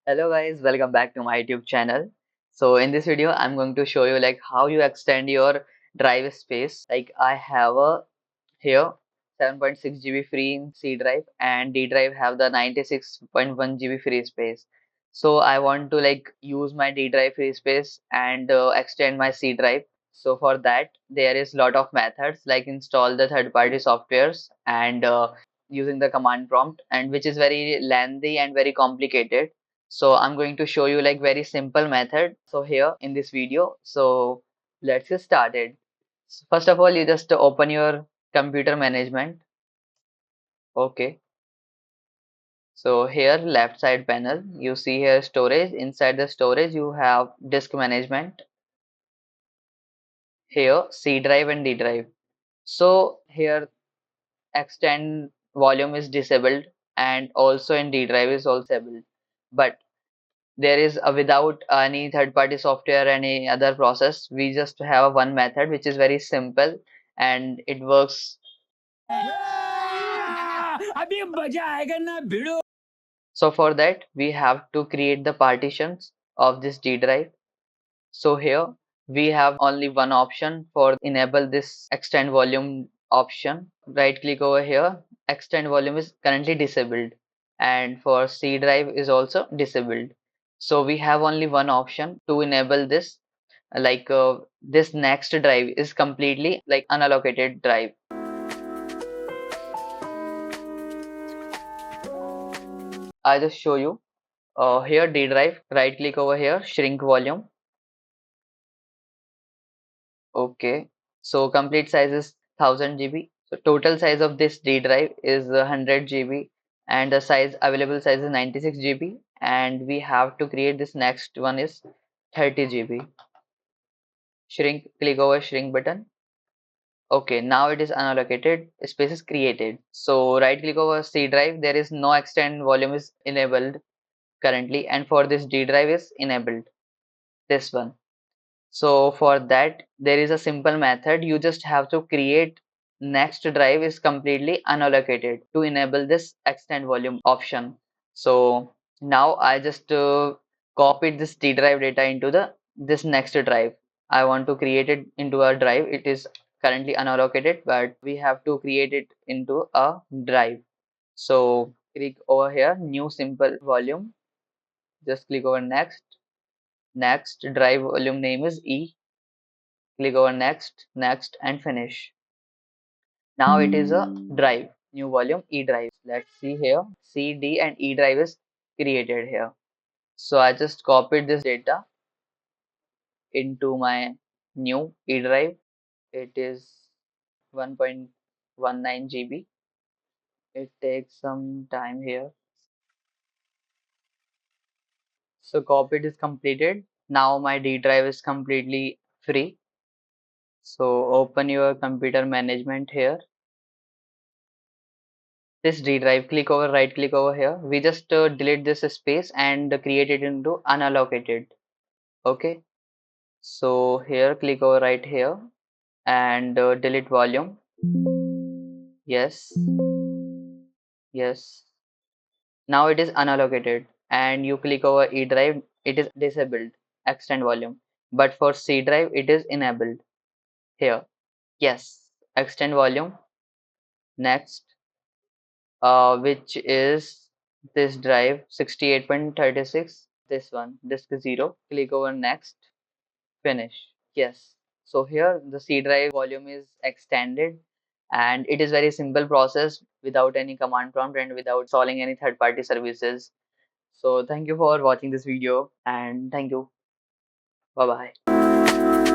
Hello guys, welcome back to my YouTube channel. So in this video, I'm going to show you like how you extend your drive space. Like I have a here 7.6 GB free in C drive and D drive have the 96.1 GB free space. So I want to like use my D drive free space and extend my C drive. So for that, there is lot of methods like install the third-party softwares and using the command prompt, and which is very lengthy and very complicated. So I'm going to show you like very simple method. So here in this video, so let's get started. So first of all, you just open your computer management. Okay. So here left side panel, you see here storage. Inside the storage, you have disk management. Here C drive and D drive. So here extend volume is disabled and also in D drive is also disabled. But there is a without any third party software, any other process, we just have one method which is very simple and it works. अभी मजा आएगा ना भिड़ो. So for that we have to create the partitions of this D drive. So here we have only one option for enable this extend volume option. Right click over here. Extend volume is currently disabled and for C drive is also disabled. So we have only one option to enable this. Like this next drive is completely like unallocated drive. I just show you. Here D drive. Right click over here. Shrink volume. Okay, so complete size is 1000 GB. So total size of this D drive is 100 GB and the size available size is 96 GB, and we have to create this next one is 30 GB. Shrink, click over shrink button. Okay, now it is unallocated, space is created. So right click over C drive, there is no extend volume is enabled currently, and for this D drive is enabled, this one. So for that, there is a simple method. You just have to create next drive is completely unallocated to enable this extend volume option. So now I just copied this D drive data into the this next drive. I want to create it into a drive. It is currently unallocated, but we have to create it into a drive. So click over here, new simple volume. Just click over next. Next drive volume name is E. Click over next, next, and finish. Now it is a drive, new volume E drive. Let's see here. C, D, and E drive is created here. So I just copied this data into my new E drive. It is 1.19 GB. It takes some time here. So copied is completed. Now my D drive is completely free. So open your computer management here. This D drive, click over, right click over here. We just delete this space and create it into unallocated. Okay, so here click over right here and delete volume. Yes, yes. Now it is unallocated and you click over E drive, it is disabled, extend volume. But for C drive, it is enabled here. Yes, extend volume. Next, which is this drive 68.36, this one, disk 0. Click over next, finish. Yes, so here the C drive volume is extended and it is very simple process without any command prompt and without installing any third-party services. So thank you for watching this video and thank you. Bye bye.